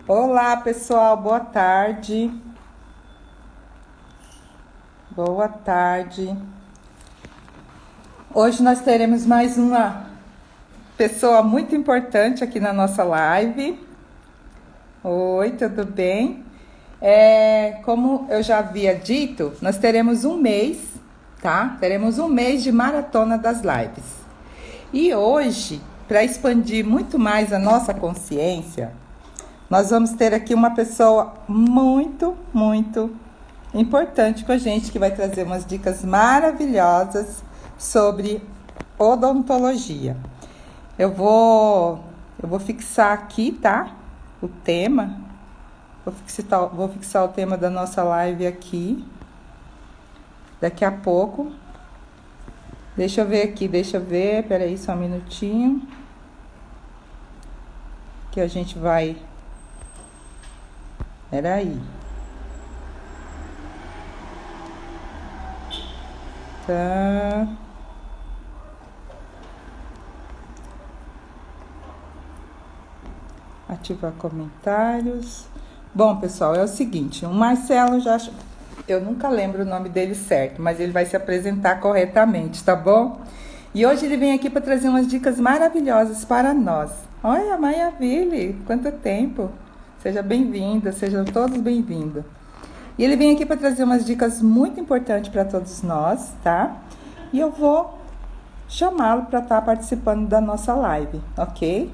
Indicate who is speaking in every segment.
Speaker 1: Olá, pessoal, boa tarde. Boa tarde. Hoje nós teremos mais uma pessoa muito importante aqui na nossa live. Oi, tudo bem? Como eu já havia dito, nós teremos um mês, tá? Teremos um mês de maratona das lives. E hoje, para expandir muito mais a nossa consciência, nós vamos ter aqui uma pessoa muito importante com a gente, que vai trazer umas dicas maravilhosas sobre odontologia. Eu vou fixar aqui, tá? O tema. Vou fixar o tema da nossa live aqui. Daqui a pouco. Deixa eu ver aqui, Peraí, só um minutinho. Que a gente vai. Peraí. Tá. Ativar comentários. Bom, pessoal, é o seguinte, o Marcelo já... Eu nunca lembro o nome dele certo, mas ele vai se apresentar corretamente, tá bom? E hoje ele vem aqui para trazer umas dicas maravilhosas para nós. Olha, Maia Ville, quanto tempo! Seja bem-vinda, sejam todos bem-vindos. E ele vem aqui para trazer umas dicas muito importantes para todos nós, tá? E eu vou chamá-lo para estar participando da nossa live, ok?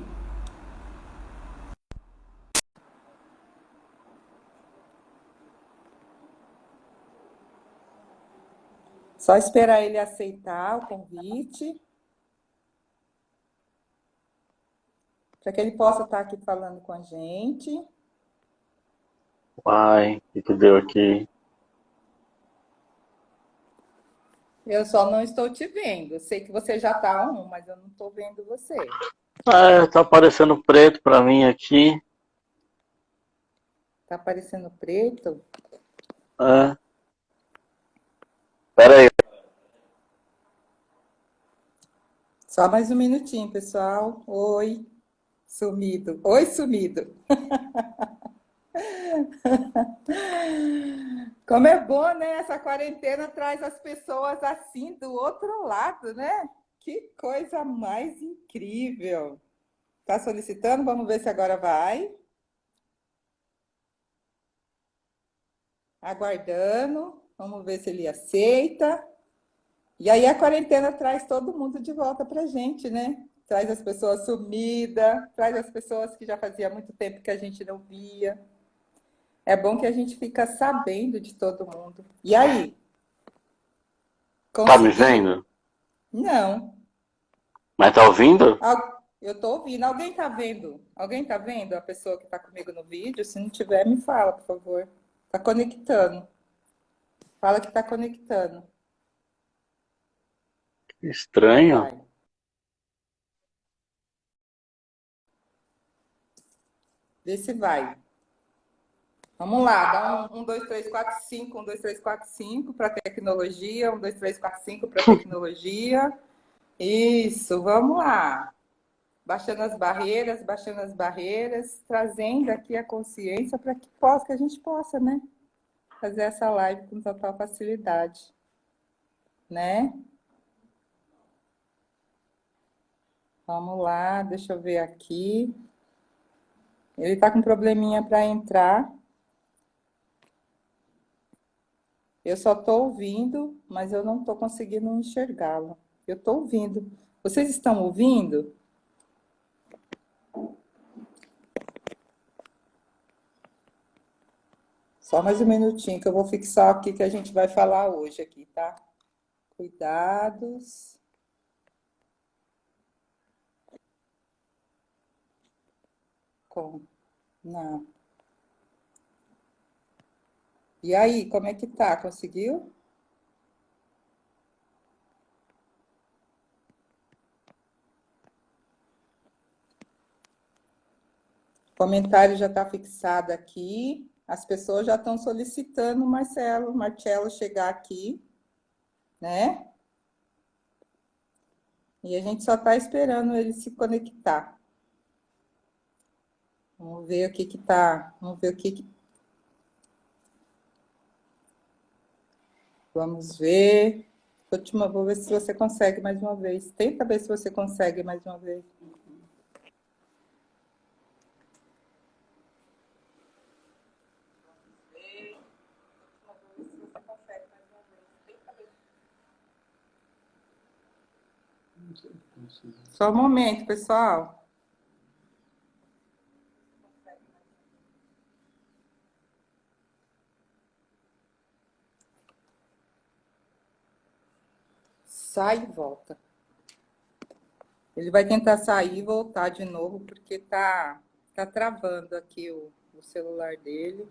Speaker 1: Só esperar ele aceitar o convite, para que ele possa estar aqui falando com a gente.
Speaker 2: Uai, o que deu aqui?
Speaker 1: Eu só não estou te vendo. Eu sei que você já está on, mas eu não estou vendo você.
Speaker 2: Tá aparecendo preto pra mim aqui.
Speaker 1: Está aparecendo preto?
Speaker 2: É, pera aí.
Speaker 1: Só mais um minutinho, pessoal. Oi, sumido. Oi, sumido. Como é bom, né? Essa quarentena traz as pessoas assim do outro lado, né? Que coisa mais incrível. Tá solicitando? Vamos ver se agora vai. Aguardando. Vamos ver se ele aceita. E aí a quarentena traz todo mundo de volta pra gente, né? Traz as pessoas sumidas, traz as pessoas que já fazia muito tempo que a gente não via. É bom que a gente fica sabendo de todo mundo. E aí,
Speaker 2: Tá me
Speaker 1: conseguiu?
Speaker 2: vendo?
Speaker 1: Não.
Speaker 2: Mas tá ouvindo?
Speaker 1: Eu tô ouvindo. Alguém tá vendo? Alguém tá vendo a pessoa que tá comigo no vídeo? Se não tiver, me fala, por favor. Tá conectando. Fala que tá conectando.
Speaker 2: Estranho.
Speaker 1: Vai. Vê se vai. Vamos lá, dá um, 2, 3, 4, 5, 1, 2, 3, 4, 5 para tecnologia, 1, 2, 3, 4, 5 para tecnologia. Isso, vamos lá. Baixando as barreiras, trazendo aqui a consciência para que a gente possa, né, fazer essa live com total facilidade, né? Vamos lá, deixa eu ver aqui. Ele está com probleminha para entrar. Eu só estou ouvindo, mas eu não estou conseguindo enxergá-lo. Eu estou ouvindo. Vocês estão ouvindo? Só mais um minutinho que eu vou fixar aqui que a gente vai falar hoje aqui, tá? Cuidados com... Não. E aí, como é que tá? Conseguiu? O comentário já está fixado aqui. As pessoas já estão solicitando o Marcelo chegar aqui, né? E a gente só está esperando ele se conectar. Vamos ver o que que tá. Vamos ver o que que. Vamos ver. Vou ver se você consegue mais uma vez. Tenta ver se você consegue mais uma vez. Só um momento, pessoal. Sai e volta. Ele vai tentar sair e voltar de novo, porque tá travando aqui o celular dele.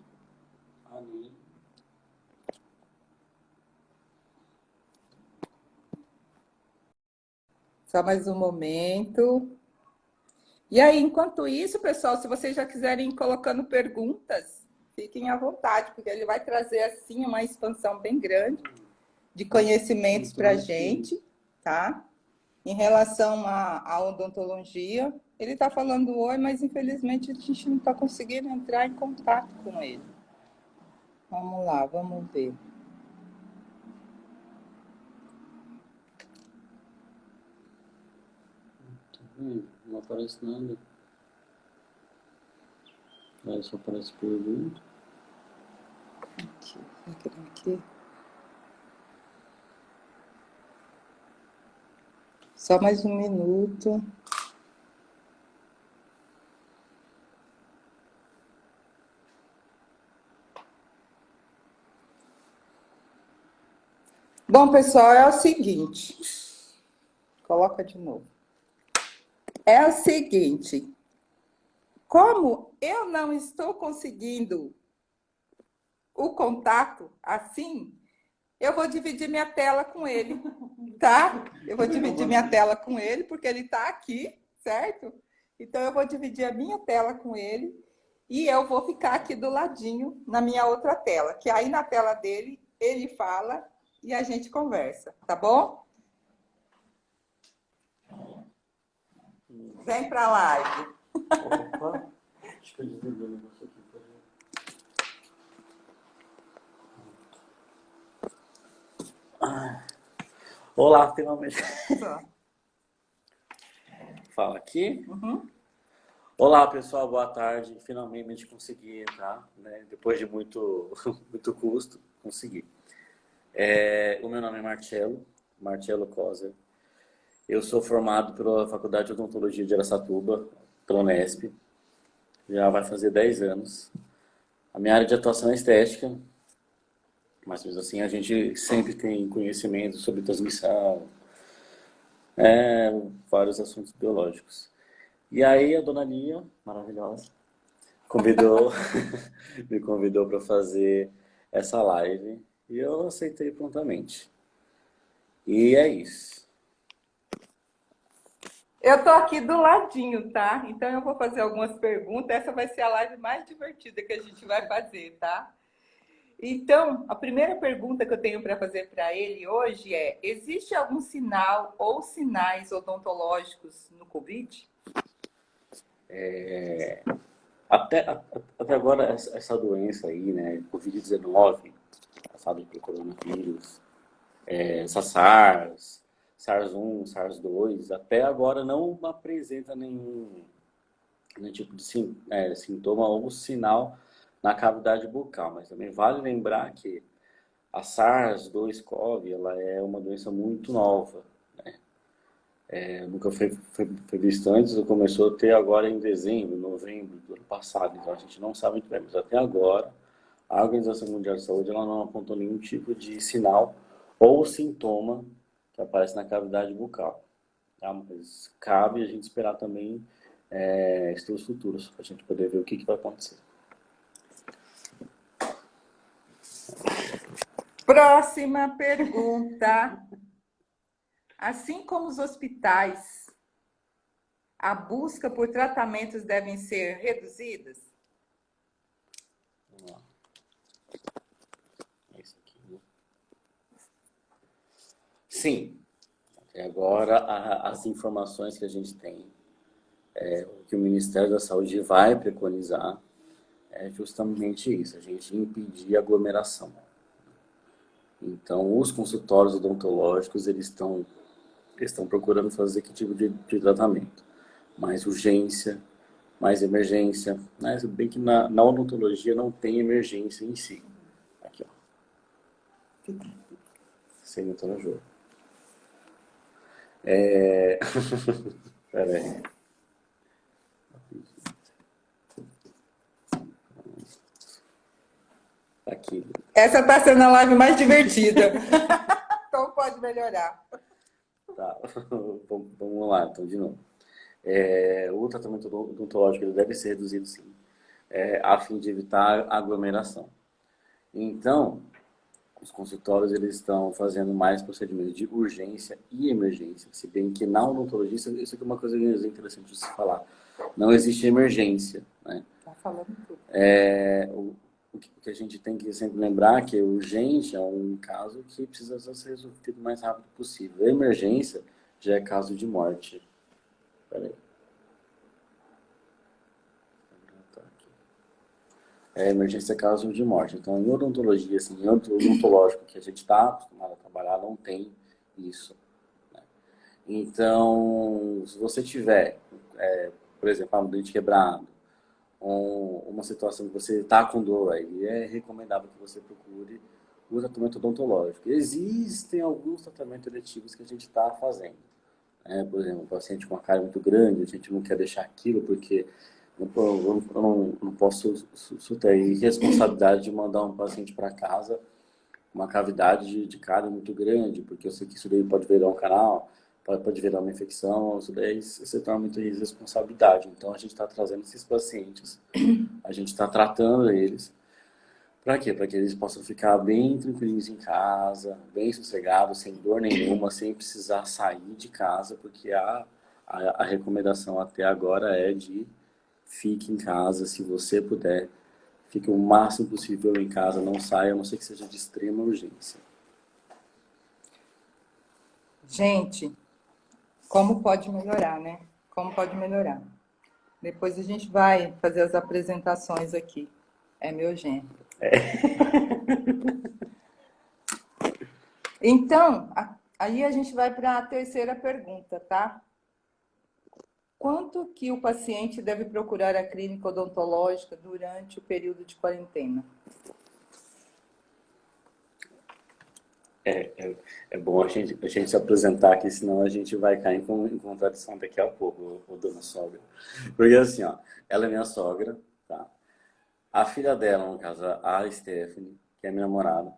Speaker 1: Só mais um momento. E aí, enquanto isso, pessoal, se vocês já quiserem ir colocando perguntas, fiquem à vontade, porque ele vai trazer, assim, uma expansão bem grande de conhecimentos para a gente, tá? Em relação à odontologia, ele está falando oi, mas infelizmente a gente não está conseguindo entrar em contato com ele. Vamos lá, vamos ver.
Speaker 3: Não aparece nada. Aí só aparece pergunta.
Speaker 1: Aqui. Só mais um minuto. Bom, pessoal, é o seguinte. Coloca de novo. É o seguinte. Como eu não estou conseguindo o contato assim, eu vou dividir minha tela com ele, tá? Eu vou dividir minha tela com ele, porque ele está aqui, certo? Então, eu vou dividir a minha tela com ele e eu vou ficar aqui do ladinho na minha outra tela, que aí na tela dele, ele fala e a gente conversa, tá bom? Vem para a live.
Speaker 3: Opa! Acho que eu desliguei o negócio aqui. Olá, finalmente. Fala aqui.
Speaker 1: Uhum.
Speaker 3: Olá, pessoal, boa tarde. Finalmente consegui entrar, né? Depois de muito custo, consegui. O meu nome é Marcelo Coser. Eu sou formado pela Faculdade de Odontologia de Araçatuba, pela Unesp. Já vai fazer 10 anos. A minha área de atuação é estética, mas mesmo assim a gente sempre tem conhecimento sobre transmissão, vários assuntos biológicos. E aí a dona Lia, maravilhosa, me convidou para fazer essa live e eu aceitei prontamente. E é isso.
Speaker 1: Eu tô aqui do ladinho, tá? Então eu vou fazer algumas perguntas. Essa vai ser a live mais divertida que a gente vai fazer, tá? Então, a primeira pergunta que eu tenho para fazer para ele hoje é: existe algum sinal ou sinais odontológicos no COVID?
Speaker 3: Até agora, essa doença aí, né, Covid-19, passado pelo coronavírus, essa SARS-1, SARS-2, até agora não apresenta nenhum tipo de sintoma ou sinal na cavidade bucal. Mas também vale lembrar que a SARS-2-CoV, ela é uma doença muito nova, né? Nunca foi visto antes, começou a ter agora em dezembro, novembro do ano passado. Então a gente não sabe muito bem, mas até agora a Organização Mundial de Saúde ela não apontou nenhum tipo de sinal ou sintoma que aparece na cavidade bucal. Tá? Mas cabe a gente esperar também estudos futuros para a gente poder ver o que vai acontecer.
Speaker 1: Próxima pergunta. Assim como os hospitais, a busca por tratamentos devem ser reduzidas?
Speaker 3: Vamos lá. Esse aqui, né? Sim. Até agora, as informações que a gente tem O que o Ministério da Saúde vai preconizar é justamente isso, a gente impedir a aglomeração. Então, os consultórios odontológicos, eles estão procurando fazer que tipo de tratamento? Mais urgência, mais emergência, né? Se bem que na odontologia não tem emergência em si. Aqui, ó. Sem doutora Jô. Pera aí. Aqui.
Speaker 1: Essa tá sendo a live mais divertida. Então pode melhorar.
Speaker 3: Tá. Vamos lá, então, de novo. O tratamento odontológico ele deve ser reduzido, sim, a fim de evitar aglomeração. Então, os consultórios eles estão fazendo mais procedimentos de urgência e emergência, se bem que na odontologia, isso aqui é uma coisa interessante de se falar, não existe emergência, né?
Speaker 1: Tá falando tudo.
Speaker 3: O que a gente tem que sempre lembrar é que urgente é um caso que precisa ser resolvido o mais rápido possível. Emergência já é caso de morte. Peraí. Emergência é caso de morte. Então, em odontologia, assim, em odontológico, que a gente está acostumado a trabalhar, não tem isso, né? Então, se você tiver, por exemplo, um dente quebrado, uma situação que você está com dor, aí é recomendável que você procure o tratamento odontológico. Existem alguns tratamentos eletivos que a gente está fazendo. Por exemplo, um paciente com uma cárie muito grande, a gente não quer deixar aquilo porque eu não posso ter responsabilidade de mandar um paciente para casa com uma cavidade de cárie muito grande, porque eu sei que isso daí pode virar um canal, pode virar uma infecção, isso daí se torna muita irresponsabilidade. Então, a gente está trazendo esses pacientes, a gente está tratando eles. Para quê? Para que eles possam ficar bem tranquilinhos em casa, bem sossegados, sem dor nenhuma, sem precisar sair de casa, porque a recomendação até agora é de fique em casa, se você puder, fique o máximo possível em casa, não saia, a não ser que seja de extrema urgência.
Speaker 1: Gente, como pode melhorar, né? Como pode melhorar? Depois a gente vai fazer as apresentações aqui. É meu genro. Então, aí a gente vai para a terceira pergunta, tá? Quanto que o paciente deve procurar a clínica odontológica durante o período de quarentena?
Speaker 3: É bom a gente se apresentar aqui, senão a gente vai cair em contradição daqui a pouco, o dona sogra. Porque assim, ó, ela é minha sogra, tá? A filha dela, no caso, a Stephanie, que é minha namorada,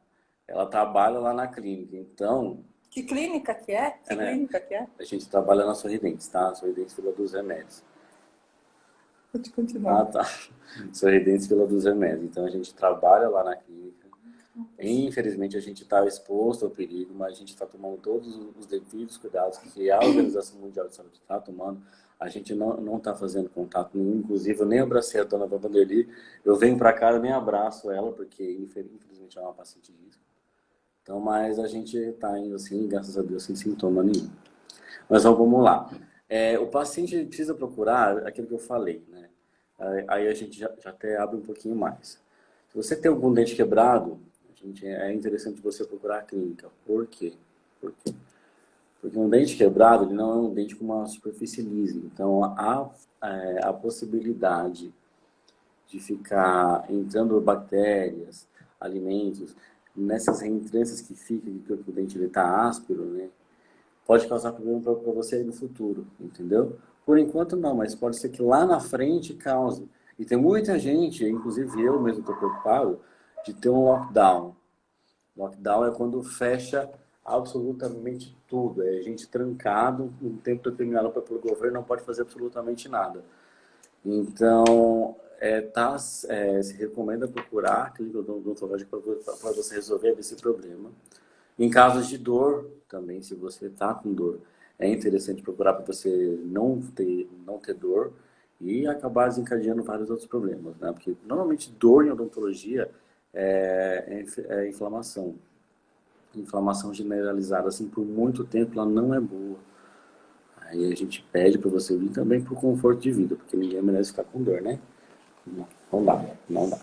Speaker 3: ela trabalha lá na clínica, então...
Speaker 1: Que clínica que é? Que clínica que é?
Speaker 3: A gente trabalha na Sorridentes, tá? Sorridentes Vila dos Remédios.
Speaker 1: Pode continuar.
Speaker 3: Ah, tá. Sorridentes Vila dos Remédios. Então, a gente trabalha lá na clínica. Infelizmente, a gente está exposto ao perigo, mas a gente está tomando todos os devidos cuidados que a Organização Mundial de Saúde está tomando. A gente não está fazendo contato nenhum. Inclusive, eu nem abracei a dona Vanderly. Eu venho para cá, eu nem abraço ela, porque infelizmente é uma paciente de risco. Então, mas a gente está indo assim, graças a Deus, sem sintoma nenhum. Mas vamos lá. O paciente precisa procurar aquilo que eu falei, né? Aí a gente já até abre um pouquinho mais. Se você tem algum dente quebrado, é interessante você procurar a clínica. Por quê? Porque um dente quebrado ele não é um dente com uma superfície lisa. Então, a possibilidade de ficar entrando bactérias, alimentos, nessas reentrâncias que ficam, que o dente está áspero, né? Pode causar problema para você aí no futuro, entendeu? Por enquanto não, mas pode ser que lá na frente cause. E tem muita gente, inclusive eu mesmo estou preocupado, de ter um lockdown. Lockdown é quando fecha absolutamente tudo. É a gente trancado um tempo determinado pelo governo, não pode fazer absolutamente nada. Então, se recomenda procurar a clínica odontológica para você resolver esse problema. Em casos de dor, também, se você está com dor, é interessante procurar para você não ter dor e acabar desencadeando vários outros problemas, né? Porque, normalmente, dor em odontologia é inflamação. Inflamação generalizada, assim, por muito tempo, ela não é boa. Aí a gente pede para você vir também por conforto de vida, porque ninguém merece ficar com dor, né? Não, não dá, não dá.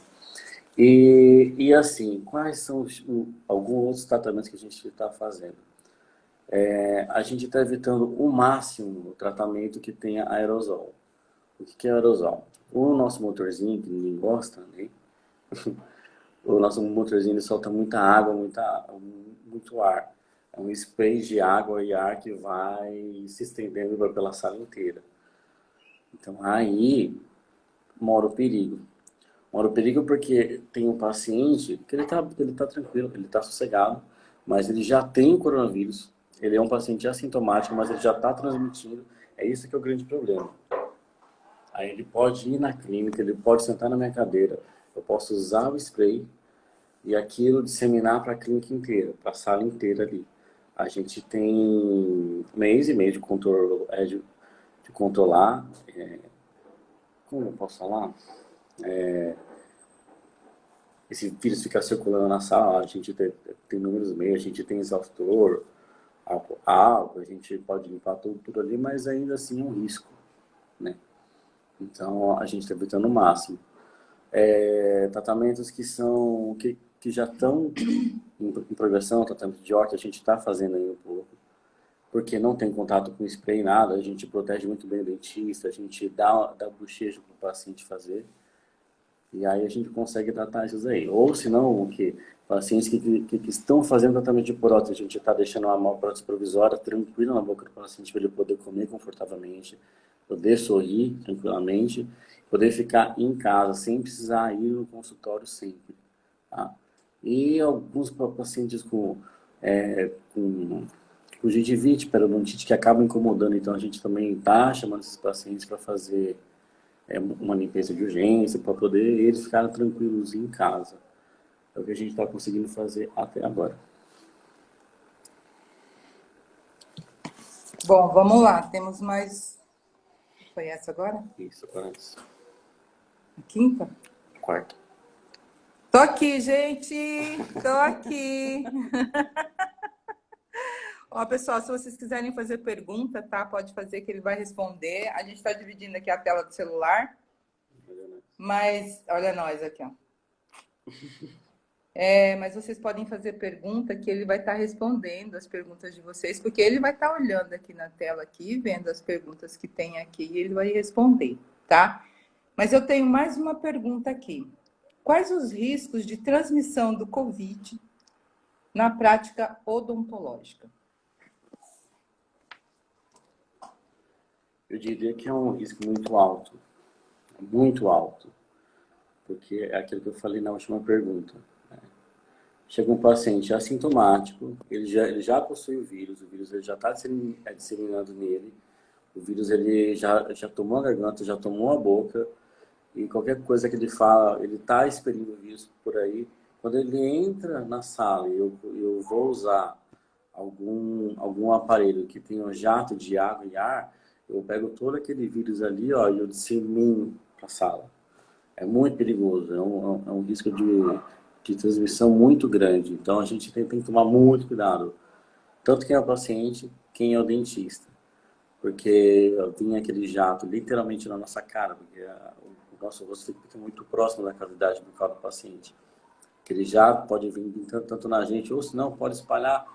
Speaker 3: E assim, quais são alguns outros tratamentos que a gente está fazendo? A gente está evitando o máximo o tratamento que tenha aerosol. O que é aerosol? O nosso motorzinho, que ninguém gosta, né? O nosso motorzinho ele solta muita água, muito ar. É um spray de água e ar que vai se estendendo pela sala inteira. Então aí mora o perigo. Mora o perigo porque tem um paciente que ele tá tranquilo, ele está sossegado, mas ele já tem o coronavírus. Ele é um paciente assintomático, mas ele já está transmitindo. É isso que é o grande problema. Aí ele pode ir na clínica, ele pode sentar na minha cadeira, eu posso usar o spray e aquilo disseminar para a clínica inteira, para a sala inteira ali. A gente tem mês e meio de controle, de controlar, como eu posso falar? Esse vírus ficar circulando na sala, a gente tem números meios, a gente tem exaustor, álcool, a gente pode limpar tudo ali, mas ainda assim é um risco, né? Então a gente está evitando o máximo. Tratamentos que já estão em progressão, tratamento de horta, a gente está fazendo aí um pouco, porque não tem contato com spray, nada, a gente protege muito bem o dentista, a gente dá bochecho para o paciente fazer, e aí a gente consegue tratar isso aí. Ou se não, pacientes que estão fazendo tratamento de prótese, a gente está deixando uma prótese provisória tranquila na boca do paciente para ele poder comer confortavelmente, poder sorrir tranquilamente, poder ficar em casa sem precisar ir no consultório sempre. Tá? E alguns pacientes com gengivite, periodontite, que acabam incomodando, então a gente também está chamando esses pacientes para fazer uma limpeza de urgência, para poder eles ficarem tranquilos em casa. É o que a gente está conseguindo fazer até agora.
Speaker 1: Bom, vamos lá. Temos mais... Foi essa agora?
Speaker 3: Isso, agora é isso.
Speaker 1: A quinta?
Speaker 3: Quarta.
Speaker 1: Tô aqui, gente! Tô aqui! Ó, pessoal, se vocês quiserem fazer pergunta, tá? Pode fazer que ele vai responder. A gente está dividindo aqui a tela do celular. Mas, olha nós aqui, ó. Mas vocês podem fazer pergunta que ele vai estar respondendo as perguntas de vocês, porque ele vai estar olhando aqui na tela, aqui, vendo as perguntas que tem aqui, e ele vai responder, tá? Mas eu tenho mais uma pergunta aqui. Quais os riscos de transmissão do Covid na prática odontológica?
Speaker 3: Eu diria que é um risco muito alto. Muito alto. Porque é aquilo que eu falei na última pergunta. Chega um paciente assintomático, ele já possui o vírus ele já está disseminando nele, o vírus ele já tomou a garganta, já tomou a boca, e qualquer coisa que ele fala, ele está expelindo o vírus por aí. Quando ele entra na sala e eu vou usar algum aparelho que tenha um jato de água e ar, eu pego todo aquele vírus ali, ó, e eu dissemino para a sala. É muito perigoso, é um risco de transmissão muito grande. Então a gente tem que tomar muito cuidado. Tanto quem é o paciente, quem é o dentista. Porque vinha aquele jato literalmente na nossa cara, porque o nosso rosto fica muito próximo da cavidade bucal do paciente. Aquele jato pode vir tanto na gente, ou se não, pode espalhar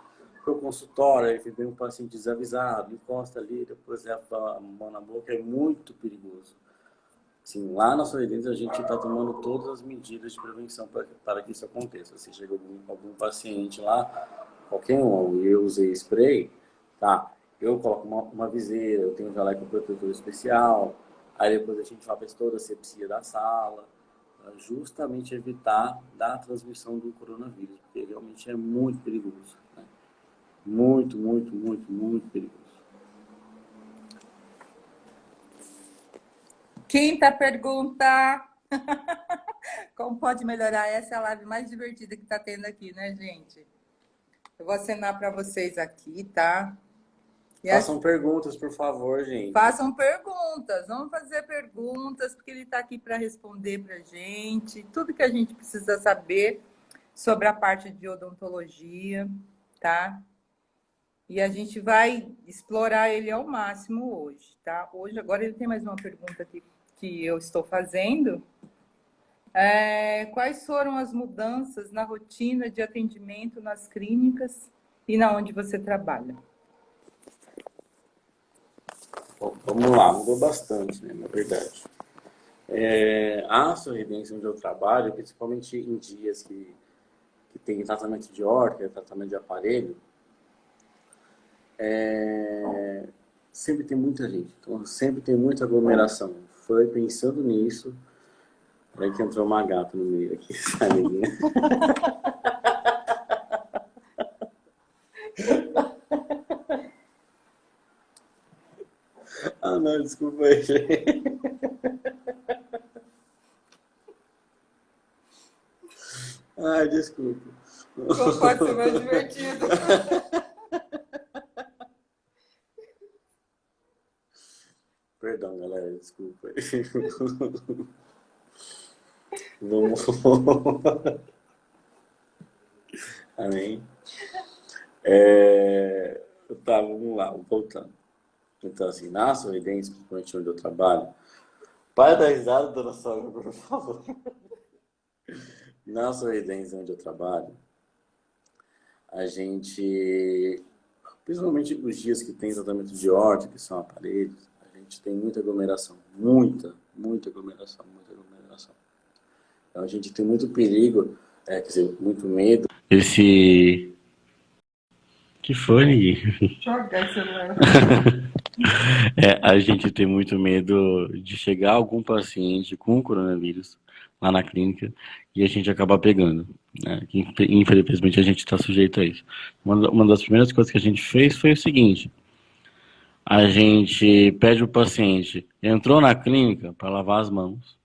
Speaker 3: para o consultório, aí vem um paciente desavisado, encosta ali, depois leva a mão na boca, é muito perigoso. Sim, lá na Sorridentes a gente está tomando todas as medidas de prevenção para que isso aconteça. Se chega algum paciente lá, qualquer um, eu usei spray, tá? Eu coloco uma viseira, eu tenho um jaleco protetor especial, aí depois a gente faz toda a asepsia da sala, para justamente evitar da transmissão do coronavírus, porque realmente é muito perigoso, né? Muito, muito, muito, muito perigoso.
Speaker 1: Quinta pergunta. Como pode melhorar? Essa é a live mais divertida que está tendo aqui, né, gente? Eu vou acenar para vocês aqui, tá?
Speaker 3: Façam perguntas, por favor, gente.
Speaker 1: Façam perguntas. Vamos fazer perguntas, porque ele está aqui para responder para a gente. Tudo que a gente precisa saber sobre a parte de odontologia, tá? E a gente vai explorar ele ao máximo hoje, tá? Hoje, agora ele tem mais uma pergunta que eu estou fazendo. Quais foram as mudanças na rotina de atendimento nas clínicas e na onde você trabalha?
Speaker 3: Bom, vamos lá, mudou bastante, né, na verdade. A sorridência onde eu trabalho, principalmente em dias que tem tratamento de órtega, tratamento de aparelho, sempre tem muita gente, então sempre tem muita aglomeração. Foi pensando nisso, aí que entrou uma gata no meio aqui, sabe? Ah, não, desculpa aí, gente. Ai, desculpa.
Speaker 1: Não pode ser mais divertido.
Speaker 3: Perdão, galera, desculpa aí. Vamos. Amém. Tá, vamos lá, voltando. Então, assim, na Sorridência, principalmente onde eu trabalho, para da risada, dona Sogra, por favor. Na Sorridência, onde eu trabalho, a gente, principalmente os dias que tem tratamento de órtega, que são aparelhos, a gente tem muita aglomeração, muita aglomeração. Então, a gente tem muito perigo, quer dizer, muito medo. Que foi, Nigui?
Speaker 1: Joga esse celular.
Speaker 3: A gente tem muito medo de chegar algum paciente com coronavírus lá na clínica e a gente acabar pegando, né? Infelizmente a gente está sujeito a isso. Uma das primeiras coisas que a gente fez foi o seguinte: a gente pede o paciente, entrou na clínica, para lavar as mãos,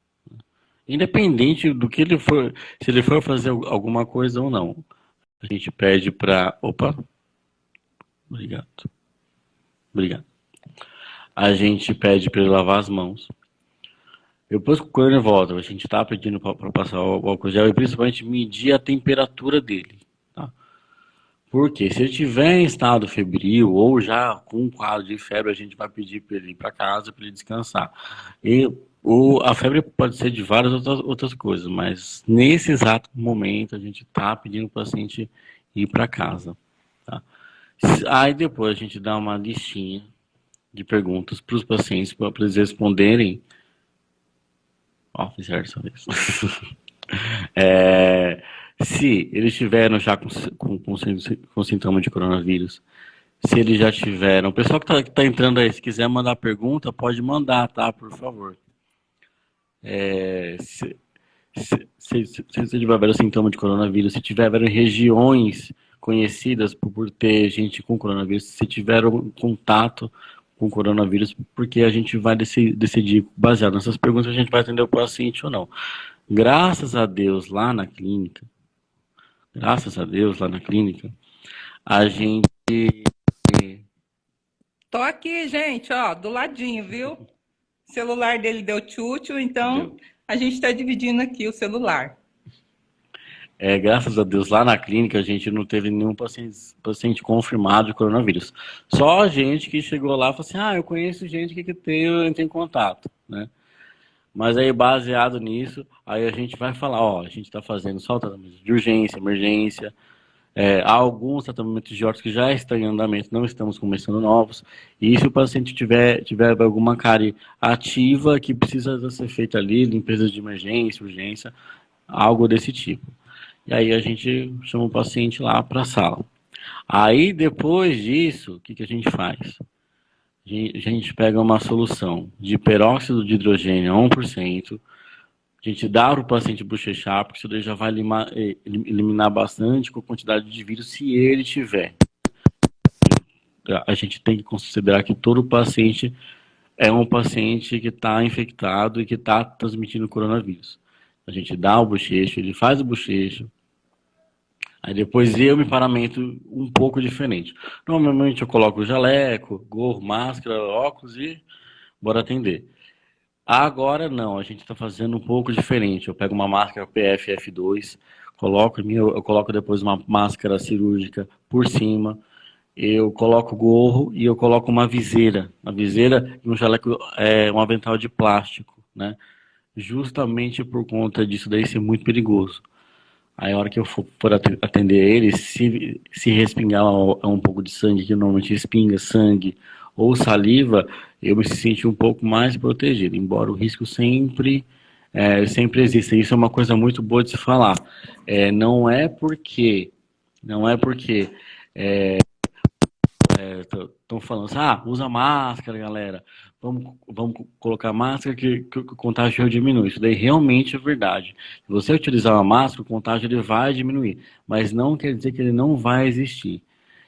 Speaker 3: independente do que ele for, se ele for fazer alguma coisa ou não. A gente pede para... Opa! Obrigado. A gente pede para ele lavar as mãos. Depois, quando ele volta, a gente está pedindo para passar o álcool gel e principalmente medir a temperatura dele. Tá? Porque se ele tiver em estado febril ou já com um quadro de febre, a gente vai pedir para ele ir para casa, para ele descansar. A febre pode ser de várias outras coisas, mas nesse exato momento a gente está pedindo para o paciente ir para casa. Tá? Aí depois a gente dá uma listinha de perguntas para os pacientes, para eles responderem. Fiz certo essa vez. Se eles tiveram já com sintoma de coronavírus, se eles já tiveram... O pessoal que tá entrando aí, se quiser mandar pergunta, pode mandar, tá? Por favor. Se tiver sintoma de coronavírus, se tiveram regiões conhecidas por ter gente com coronavírus, se tiveram contato com coronavírus, porque a gente vai decidir, baseado nessas perguntas, a gente vai atender o paciente ou não. Graças a Deus, lá na clínica, a gente...
Speaker 1: Tô aqui, gente, ó, do ladinho, viu? O celular dele deu tchutchu, então a gente está dividindo aqui o celular.
Speaker 3: Graças a Deus, lá na clínica a gente não teve nenhum paciente confirmado de coronavírus. Só a gente que chegou lá e falou assim: eu conheço gente que tem contato, né? Mas aí, baseado nisso, aí a gente vai falar, a gente está fazendo só tratamento de urgência, emergência, há alguns tratamentos de órtega que já estão em andamento, não estamos começando novos, e se o paciente tiver alguma cárie ativa que precisa ser feita ali, limpeza de emergência, urgência, algo desse tipo. E aí a gente chama o paciente lá para a sala. Aí, depois disso, o que a gente faz? A gente pega uma solução de peróxido de hidrogênio a 1%, a gente dá para o paciente bochechar, porque isso daí já vai eliminar bastante com a quantidade de vírus, se ele tiver. A gente tem que considerar que todo paciente é um paciente que está infectado e que está transmitindo coronavírus. A gente dá o bochecho, ele faz o bochecho, aí depois eu me paramento um pouco diferente. Normalmente eu coloco jaleco, gorro, máscara, óculos e bora atender. Agora não, a gente está fazendo um pouco diferente. Eu pego uma máscara PFF2, eu coloco depois uma máscara cirúrgica por cima, eu coloco gorro e eu coloco uma viseira e um jaleco, um avental de plástico, né? Justamente por conta disso daí ser muito perigoso. Aí a hora que eu for atender ele, se respingar um pouco de sangue, que normalmente respinga sangue ou saliva, eu me sinto um pouco mais protegido, embora o risco sempre exista. Isso é uma coisa muito boa de se falar. Não é porque estão falando assim, usa máscara, galera. Vamos colocar máscara que o contágio diminui. Isso daí realmente é verdade. Se você utilizar uma máscara, o contágio ele vai diminuir. Mas não quer dizer que ele não vai existir.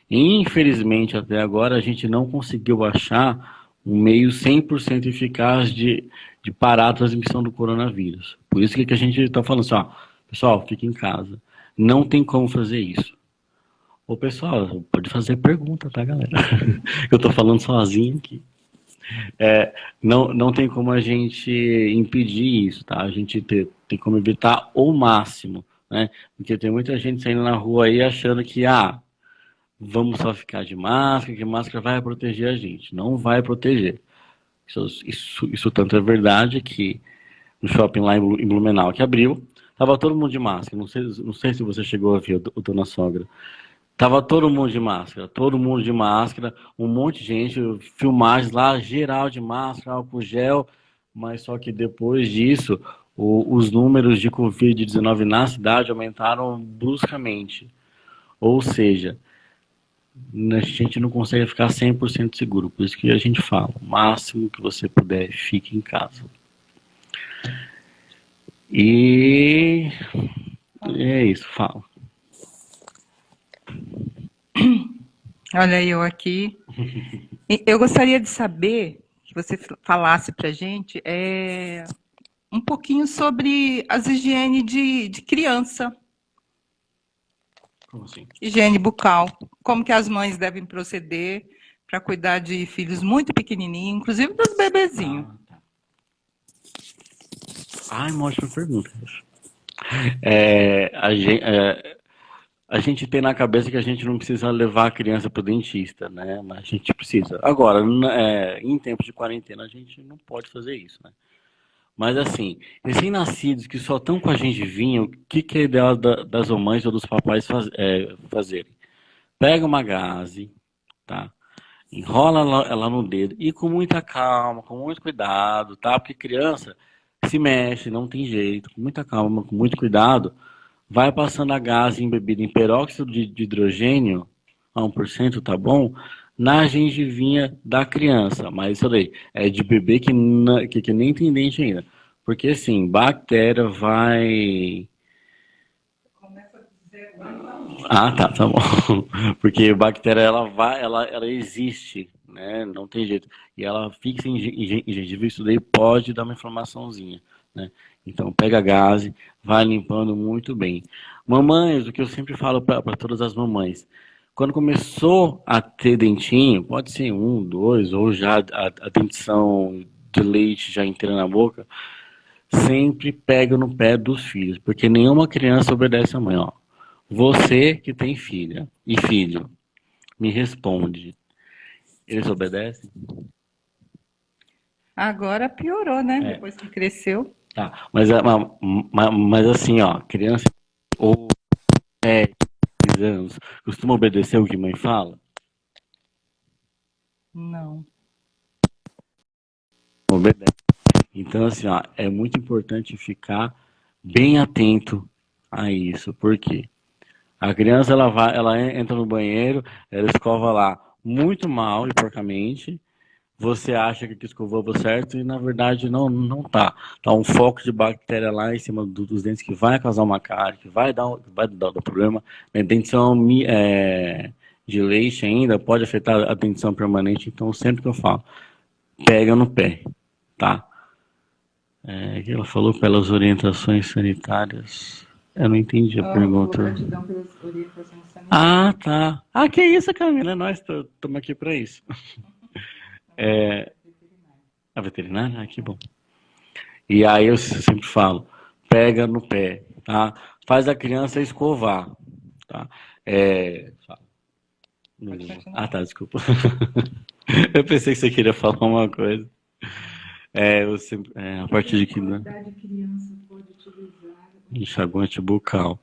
Speaker 3: Infelizmente, até agora, a gente não conseguiu achar um meio 100% eficaz de parar a transmissão do coronavírus. Por isso que a gente está falando assim, pessoal, fique em casa. Não tem como fazer isso. Ô, pessoal, pode fazer pergunta, tá, galera? Eu tô falando sozinho aqui. Não tem como a gente impedir isso, tá? A gente tem como evitar o máximo, né? Porque tem muita gente saindo na rua aí achando que, vamos só ficar de máscara, que máscara vai proteger a gente. Não vai proteger. Isso tanto é verdade que no shopping lá em Blumenau que abriu, tava todo mundo de máscara. Não sei se você chegou a ver o Dona Sogra. Tava todo mundo de máscara, um monte de gente, filmagens lá, geral de máscara, álcool gel, mas só que depois disso, os números de Covid-19 na cidade aumentaram bruscamente. Ou seja, a gente não consegue ficar 100% seguro, por isso que a gente fala, o máximo que você puder, fique em casa. E é isso, fala.
Speaker 1: Olha eu aqui. Eu gostaria de saber que você falasse para a gente um pouquinho sobre as higiene de criança.
Speaker 3: Como assim?
Speaker 1: Higiene bucal. Como que as mães devem proceder para cuidar de filhos muito pequenininhos, inclusive dos bebezinhos.
Speaker 3: Tá. Uma ótima pergunta. A gente tem na cabeça que a gente não precisa levar a criança para o dentista, né? Mas a gente precisa. Agora, em tempos de quarentena, a gente não pode fazer isso, né? Mas assim, recém-nascidos que só estão com a gengivinha, o que é ideal das mamães ou dos papais fazerem? Pega uma gaze, tá? Enrola ela no dedo e com muita calma, com muito cuidado, tá? Porque criança se mexe, não tem jeito. Com muita calma, com muito cuidado, vai passando a gás embebida em peróxido de hidrogênio, a 1%, tá bom? Na gengivinha da criança. Mas isso daí é de bebê que nem tem dente ainda. Porque assim, bactéria vai. Tá bom. Porque bactéria ela existe, né? Não tem jeito. E ela fixa em gengiva, isso daí pode dar uma inflamaçãozinha, né? Então pega gaze, vai limpando muito bem. Mamães, o que eu sempre falo para todas as mamães, quando começou a ter dentinho, pode ser um, dois, ou já a dentição de leite já inteira na boca, sempre pega no pé dos filhos, porque nenhuma criança obedece a mãe, ó. Você que tem filha e filho, me responde. Eles obedecem?
Speaker 1: Agora piorou, né? Depois que cresceu.
Speaker 3: Tá, mas assim, ó, criança ou 10 anos costuma obedecer o que mãe fala?
Speaker 1: Não.
Speaker 3: Obedece. Então, assim, ó, é muito importante ficar bem atento a isso. Por quê? A criança ela entra no banheiro, ela escova lá muito mal e porcamente. Você acha que escovou certo e na verdade não tá. Tá um foco de bactéria lá em cima dos dentes que vai causar uma cárie, que vai dar problema. A dentição de leite ainda pode afetar a dentição permanente. Então sempre que eu falo, pega no pé, tá? Que ela falou pelas orientações sanitárias. Eu não entendi a pergunta.
Speaker 1: Gratidão pelas orientações sanitárias.
Speaker 3: Tá. Que isso, Camila? Nós estamos aqui para isso. A veterinária? Que bom. E aí eu sempre falo, pega no pé, tá? Faz a criança escovar, tá?
Speaker 1: Pode
Speaker 3: Ah,
Speaker 1: continuar.
Speaker 3: tá, desculpa. Eu pensei que você queria falar uma coisa. A partir de que, né? Enxaguante bucal.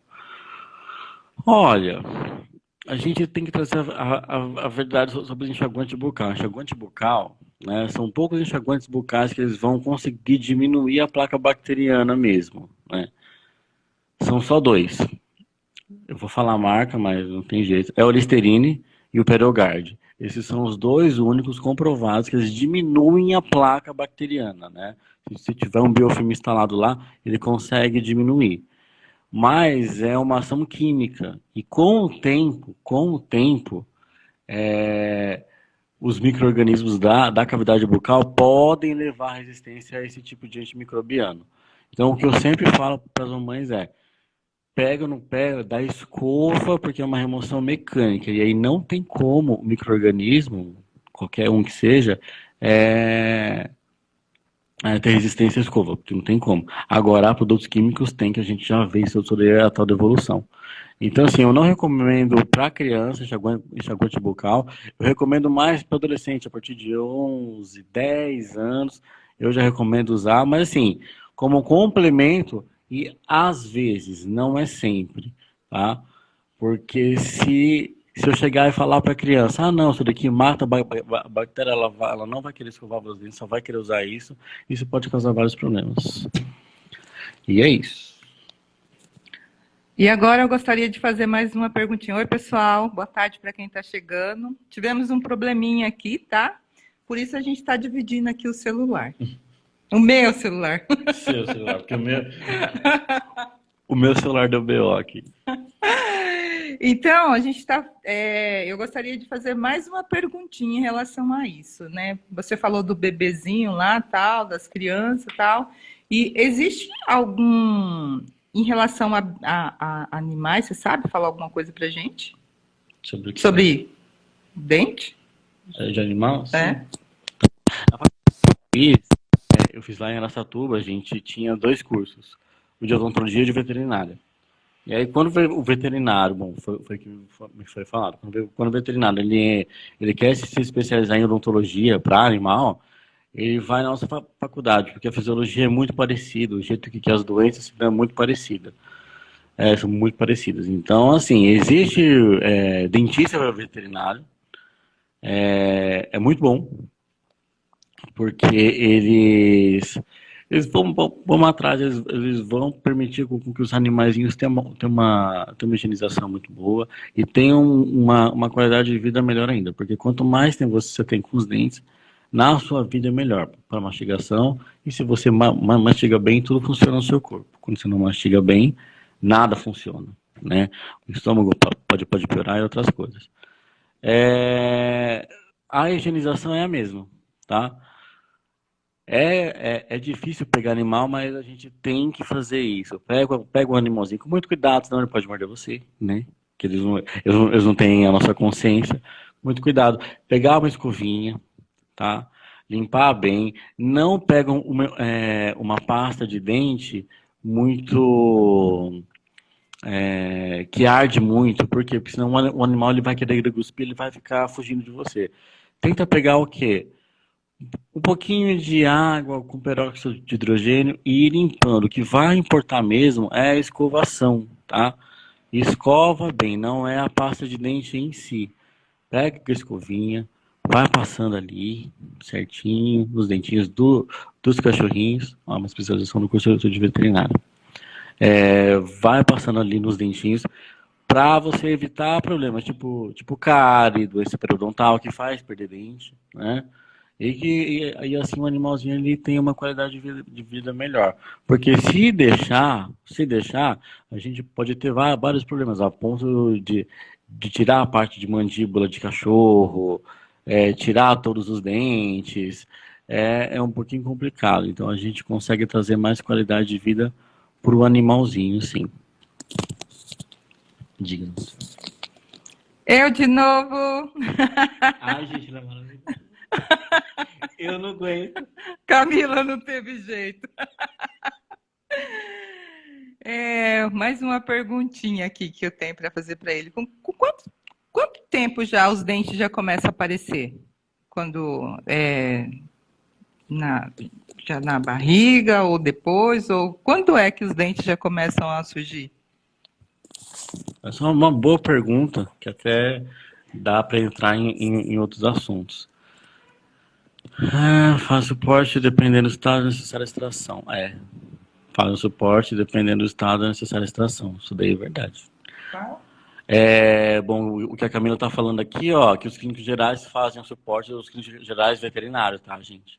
Speaker 3: Olha, a gente tem que trazer a verdade sobre o enxaguante bucal. Enxaguante bucal, né, são poucos enxaguantes bucais que eles vão conseguir diminuir a placa bacteriana mesmo, né? São só dois. Eu vou falar a marca, mas não tem jeito. É o Listerine e o Perogard. Esses são os dois únicos comprovados que eles diminuem a placa bacteriana, né? Se tiver um biofilme instalado lá, ele consegue diminuir. Mas é uma ação química. E com o tempo, é, os micro-organismos da cavidade bucal podem levar resistência a esse tipo de antimicrobiano. Então, o que eu sempre falo para as mamães é: pega ou não pega, dá escova, porque é uma remoção mecânica. E aí não tem como o micro-organismo, qualquer um que seja, é, ter resistência à escova, porque não tem como. Agora, há produtos químicos tem que a gente já vê sobre a tal devolução. Então, assim, eu não recomendo para criança enxaguante bucal. Eu recomendo mais para adolescente, a partir de 11, 10 anos. Eu já recomendo usar, mas assim, como complemento e às vezes, não é sempre, tá? Porque se eu chegar e falar para a criança, ah, não, isso daqui mata a bactéria, ela não vai querer escovar os dentes, só vai querer usar isso pode causar vários problemas. E é isso.
Speaker 1: E agora eu gostaria de fazer mais uma perguntinha. Oi, pessoal. Boa tarde para quem está chegando. Tivemos um probleminha aqui, tá? Por isso a gente está dividindo aqui o celular. O meu celular.
Speaker 3: Seu celular, porque o meu celular deu BO aqui.
Speaker 1: Então, a gente está. Eu gostaria de fazer mais uma perguntinha em relação a isso, né? Você falou do bebezinho lá, tal, das crianças, tal. E existe algum em relação a animais? Você sabe falar alguma coisa para gente
Speaker 3: Sobre o que?
Speaker 1: sobre dente?
Speaker 3: De animal? Sim.
Speaker 1: É?
Speaker 3: Eu fiz lá em Araçatuba, a gente tinha 2 cursos, o de odontologia e de veterinária. E aí, quando veio o veterinário, bom, foi que me foi falado, quando o veterinário ele quer se especializar em odontologia para animal, ele vai na nossa faculdade, porque a fisiologia é muito parecida, o jeito que as doenças se dão é muito parecida. São muito parecidas. Então, assim, existe dentista veterinário, é muito bom, porque eles vão atrás, eles vão permitir com que os animaizinhos tenham uma higienização muito boa e tenham uma qualidade de vida melhor ainda, porque quanto mais tempo você tem com os dentes, na sua vida é melhor para mastigação, e se você mastiga bem, tudo funciona no seu corpo. Quando você não mastiga bem, nada funciona, né? O estômago pode piorar e outras coisas. A higienização é a mesma, tá? É difícil pegar animal, mas a gente tem que fazer isso. Pega um animalzinho com muito cuidado, senão ele pode morder você, né? Que eles não têm a nossa consciência. Muito cuidado. Pegar uma escovinha, tá? Limpar bem. Não pega uma pasta de dente muito que arde muito, por quê? Porque senão o animal ele vai querer cuspir, ele vai ficar fugindo de você. Tenta pegar o quê? Um pouquinho de água com peróxido de hidrogênio e ir limpando. O que vai importar mesmo é a escovação, tá? Escova bem, não é a pasta de dente em si. Pega a escovinha, vai passando ali certinho nos dentinhos dos cachorrinhos. Ó, uma especialização no curso de veterinário. Vai passando ali nos dentinhos para você evitar problemas tipo cárie, doença periodontal que faz perder dente, né? E assim o animalzinho ele tem uma qualidade de vida melhor. Porque se deixar, a gente pode ter vários problemas, a ponto de tirar a parte de mandíbula de cachorro, tirar todos os dentes, é um pouquinho complicado. Então a gente consegue trazer mais qualidade de vida para o animalzinho, sim. Diga.
Speaker 1: Eu de novo.
Speaker 3: Ai, gente, não é maravilhoso. Eu não aguento.
Speaker 1: Camila não teve jeito. Mais uma perguntinha aqui que eu tenho para fazer para ele. Com quanto tempo já os dentes já começam a aparecer? Quando na, já na barriga ou depois? Ou quando é que os dentes já começam a surgir?
Speaker 3: Essa é uma boa pergunta, que até dá para entrar em outros assuntos. Faz suporte dependendo do estado necessário à extração. Faz o suporte dependendo do estado necessário à extração. Isso daí é verdade.
Speaker 1: Qual?
Speaker 3: Bom, o que a Camila está falando aqui, ó, que os clínicos gerais fazem o suporte dos clínicos gerais veterinários, tá, gente?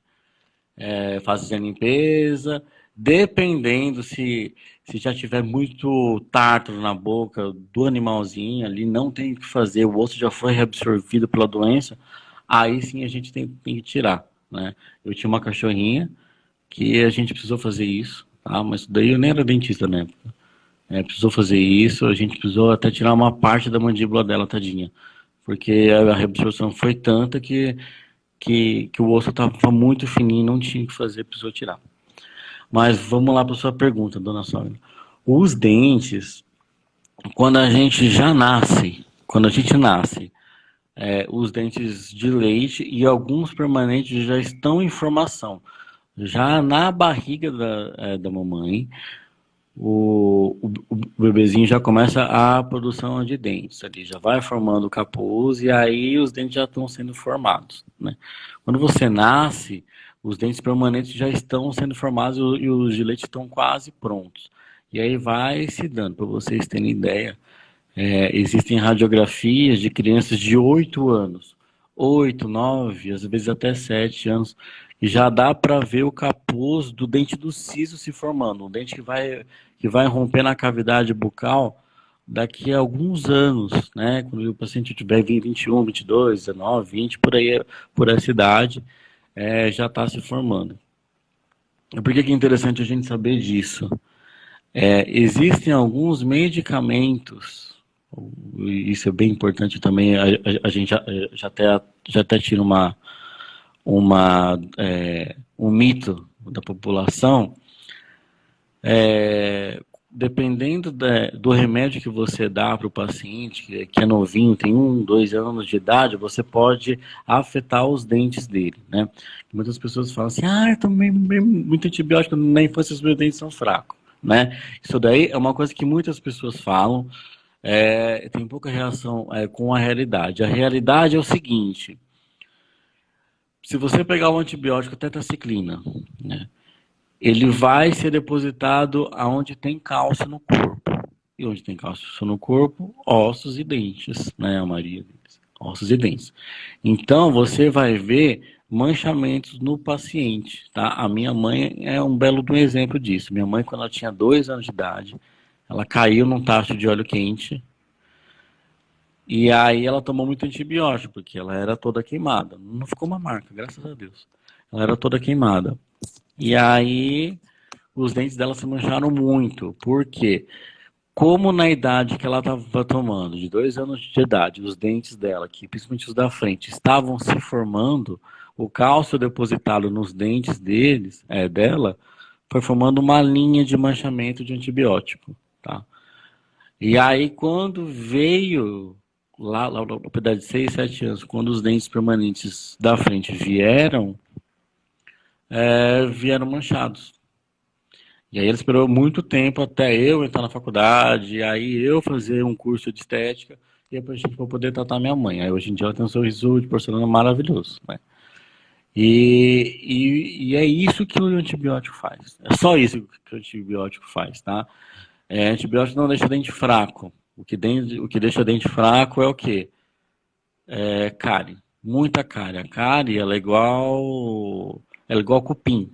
Speaker 3: Fazem a limpeza, dependendo se já tiver muito tártaro na boca do animalzinho ali, não tem o que fazer, o osso já foi reabsorvido pela doença, aí sim a gente tem que tirar, né? Eu tinha uma cachorrinha que a gente precisou fazer isso, tá? Mas daí eu nem era dentista na época. Precisou fazer isso, a gente precisou até tirar uma parte da mandíbula dela, tadinha. Porque a reabsorção foi tanta que o osso estava muito fininho, não tinha o que fazer, precisou tirar. Mas vamos lá para sua pergunta, dona Sônia. Os dentes, quando a gente nasce, os dentes de leite e alguns permanentes já estão em formação. Já na barriga da mamãe, o bebezinho já começa a produção de dentes ali, já vai formando o capuz e aí os dentes já estão sendo formados, né? Quando você nasce, os dentes permanentes já estão sendo formados e os de leite estão quase prontos. E aí vai se dando, para vocês terem ideia, existem radiografias de crianças de 8 anos, 8, 9, às vezes até 7 anos, e já dá para ver o capuz do dente do siso se formando, um dente que vai romper na cavidade bucal daqui a alguns anos, né? Quando o paciente tiver 21, 22, 19, 20, por aí, por essa idade, já está se formando. Por que é interessante a gente saber disso? Existem alguns medicamentos, isso é bem importante também, a gente já até tira um mito da população, dependendo do remédio que você dá para o paciente, que é novinho, tem 1, 2 anos de idade, você pode afetar os dentes dele, né? Muitas pessoas falam assim, eu tomei muito antibiótico na infância, os meus dentes são fracos, né? Isso daí é uma coisa que muitas pessoas falam, tem pouca relação com a realidade. A realidade é o seguinte, se você pegar o antibiótico tetraciclina, né, ele vai ser depositado aonde tem cálcio no corpo. E onde tem cálcio no corpo, ossos e dentes, né, a maioria deles, ossos e dentes. Então, você vai ver manchamentos no paciente, tá? A minha mãe é um belo de um exemplo disso. Minha mãe, quando ela tinha 2 anos de idade, ela caiu num tacho de óleo quente, e aí ela tomou muito antibiótico, porque ela era toda queimada. Não ficou uma marca, graças a Deus. Ela era toda queimada. E aí os dentes dela se mancharam muito. Por quê? Como na idade que ela estava tomando, de 2 anos de idade, os dentes dela, que principalmente os da frente, estavam se formando, o cálcio depositado nos dentes dela, foi formando uma linha de manchamento de antibiótico, tá? E aí quando veio lá na idade de 6, 7 anos, quando os dentes permanentes da frente vieram manchados. E aí ele esperou muito tempo até eu entrar na faculdade, e aí eu fazer um curso de estética, e depois a gente vai poder tratar minha mãe. Aí hoje em dia ela tem um sorriso de porcelana maravilhoso, né? E é isso que o antibiótico faz. É só isso que o antibiótico faz, tá? Antibiótico não deixa dente fraco. O que deixa dente fraco é o quê? Cárie. Muita cárie. A cárie, ela é igual cupim.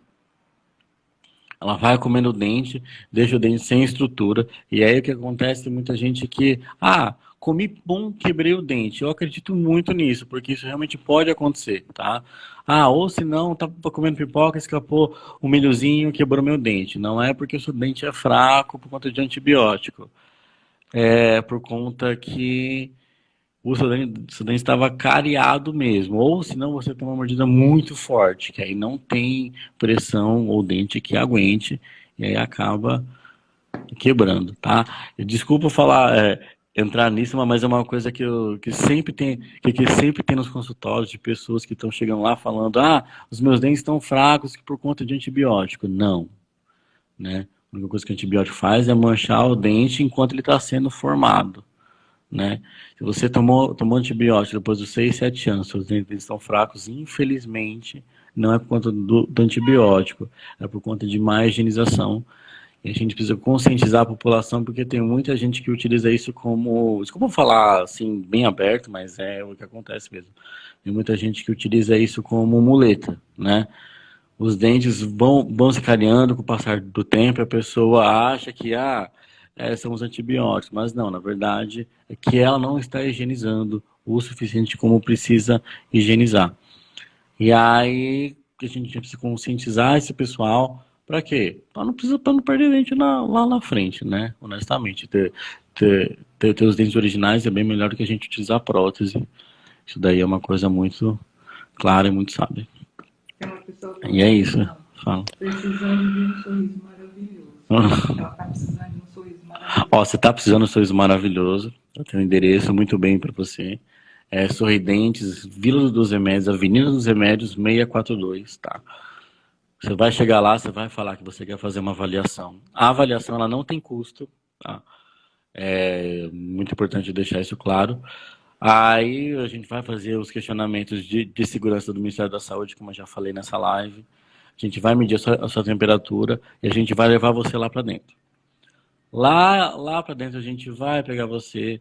Speaker 3: Ela vai comendo o dente, deixa o dente sem estrutura. E aí o que acontece? Tem muita gente que, comi pão, quebrei o dente. Eu acredito muito nisso, porque isso realmente pode acontecer, tá? Ou se não, tava comendo pipoca, escapou um milhozinho, quebrou meu dente. Não é porque o seu dente é fraco por conta de antibiótico. É por conta que o seu dente estava cariado mesmo, ou senão você tem uma mordida muito forte, que aí não tem pressão ou dente que aguente, e aí acaba quebrando, tá? Desculpa falar entrar nisso, mas é uma coisa que sempre tem, que sempre tem nos consultórios de pessoas que estão chegando lá falando, os meus dentes estão fracos por conta de antibiótico. Não, né? A única coisa que o antibiótico faz é manchar o dente enquanto ele está sendo formado, né? Se você tomou antibiótico depois dos 6, 7 anos, seus dentes estão fracos, infelizmente, não é por conta do antibiótico, é por conta de má higienização. E a gente precisa conscientizar a população, porque tem muita gente que utiliza isso como, desculpa falar assim, bem aberto, mas é o que acontece mesmo. Tem muita gente que utiliza isso como muleta, né? Os dentes vão se cariando com o passar do tempo, e a pessoa acha que, são os antibióticos, mas não, na verdade, é que ela não está higienizando o suficiente como precisa higienizar. E aí, a gente precisa conscientizar esse pessoal, para quê? Para não perder dente lá na frente, né? Honestamente, ter os dentes originais é bem melhor do que a gente utilizar prótese. Isso daí é uma coisa muito clara e muito sábia. E é isso, fala.
Speaker 1: Precisando de um sorriso maravilhoso. Ela tá precisando de um sorriso maravilhoso.
Speaker 3: Ó, você tá precisando de um sorriso maravilhoso. Eu tenho um endereço muito bem para você. É Sorridentes, Vila dos Remédios, Avenida dos Remédios, 642, tá? Você vai chegar lá, você vai falar que você quer fazer uma avaliação. A avaliação, ela não tem custo, tá? É muito importante deixar isso claro. Aí a gente vai fazer os questionamentos de segurança do Ministério da Saúde, como eu já falei nessa live. A gente vai medir a sua temperatura e a gente vai levar você lá para dentro. Lá para dentro a gente vai pegar você,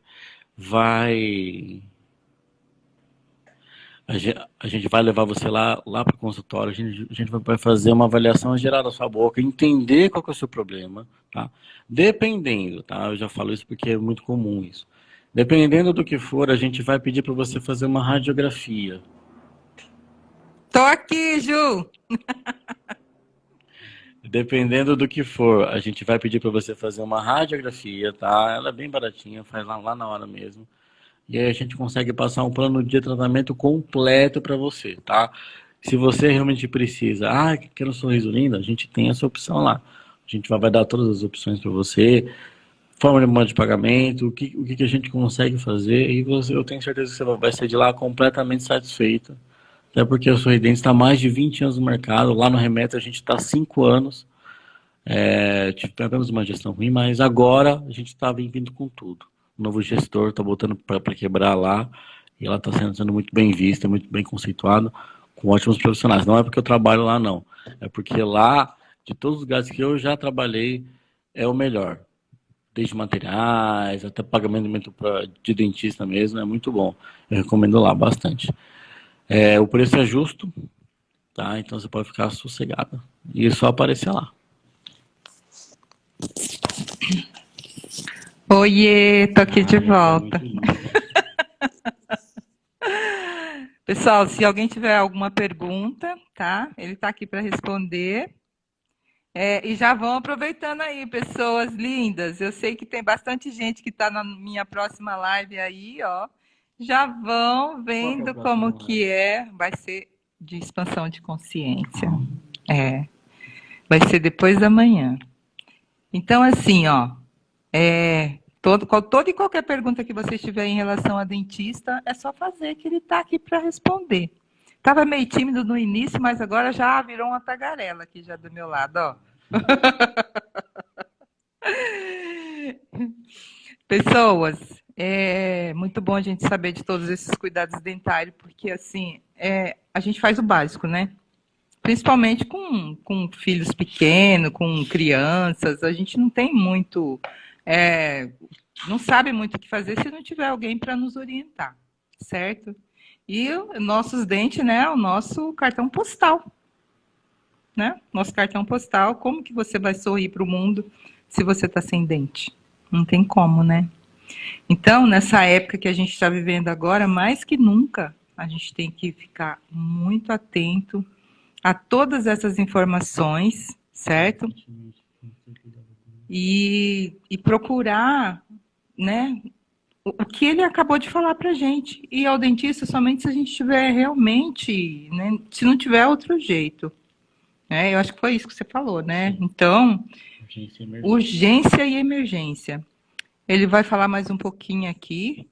Speaker 3: a gente vai levar você lá para o consultório, a gente vai fazer uma avaliação geral da sua boca, entender qual que é o seu problema, tá? Dependendo, tá? Eu já falo isso porque é muito comum isso. Dependendo do que for, a gente vai pedir para você fazer uma radiografia.
Speaker 1: Tô aqui, Ju!
Speaker 3: Dependendo do que for, a gente vai pedir para você fazer uma radiografia, tá? Ela é bem baratinha, faz lá na hora mesmo. E aí a gente consegue passar um plano de tratamento completo para você, tá? Se você realmente precisa, quero um sorriso lindo, a gente tem essa opção lá. A gente vai dar todas as opções para você, forma de modo de pagamento, o que a gente consegue fazer, e eu tenho certeza que você vai sair de lá completamente satisfeito. Até porque o Sorridentes está há mais de 20 anos no mercado, lá no Remetro a gente está há 5 anos. Tivemos uma gestão ruim, mas agora a gente está vindo com tudo. O novo gestor está botando para quebrar lá, e ela está sendo muito bem vista, muito bem conceituada, com ótimos profissionais. Não é porque eu trabalho lá, não. É porque lá, de todos os lugares que eu já trabalhei, é o melhor. Desde materiais, até pagamento de dentista mesmo, é muito bom. Eu recomendo lá bastante. O preço é justo, tá? Então você pode ficar sossegado. E é só aparecer lá.
Speaker 1: Oiê, tô aqui de volta. Pessoal, se alguém tiver alguma pergunta, tá? Ele tá aqui para responder. E já vão aproveitando aí, pessoas lindas. Eu sei que tem bastante gente que está na minha próxima live aí, ó. Já vão vendo como que é. Vai ser de expansão de consciência. Vai ser depois da manhã. Então, assim, ó. Toda e qualquer pergunta que você tiver em relação a dentista, é só fazer, que ele está aqui para responder. Estava meio tímido no início, mas agora já virou uma tagarela aqui já do meu lado, ó. Pessoas, é muito bom a gente saber de todos esses cuidados dentários, porque assim, a gente faz o básico, né? Principalmente com filhos pequenos, com crianças, a gente não tem muito, não sabe muito o que fazer se não tiver alguém para nos orientar, certo? E nossos dentes, né, o nosso cartão postal, né? Nosso cartão postal, como que você vai sorrir para o mundo se você está sem dente? Não tem como, né? Então, nessa época que a gente está vivendo agora, mais que nunca, a gente tem que ficar muito atento a todas essas informações, certo? E procurar, né, o que ele acabou de falar para a gente. E ao dentista somente se a gente tiver realmente, né, se não tiver outro jeito. Eu acho que foi isso que você falou, né? Então, urgência e emergência. Ele vai falar mais um pouquinho aqui,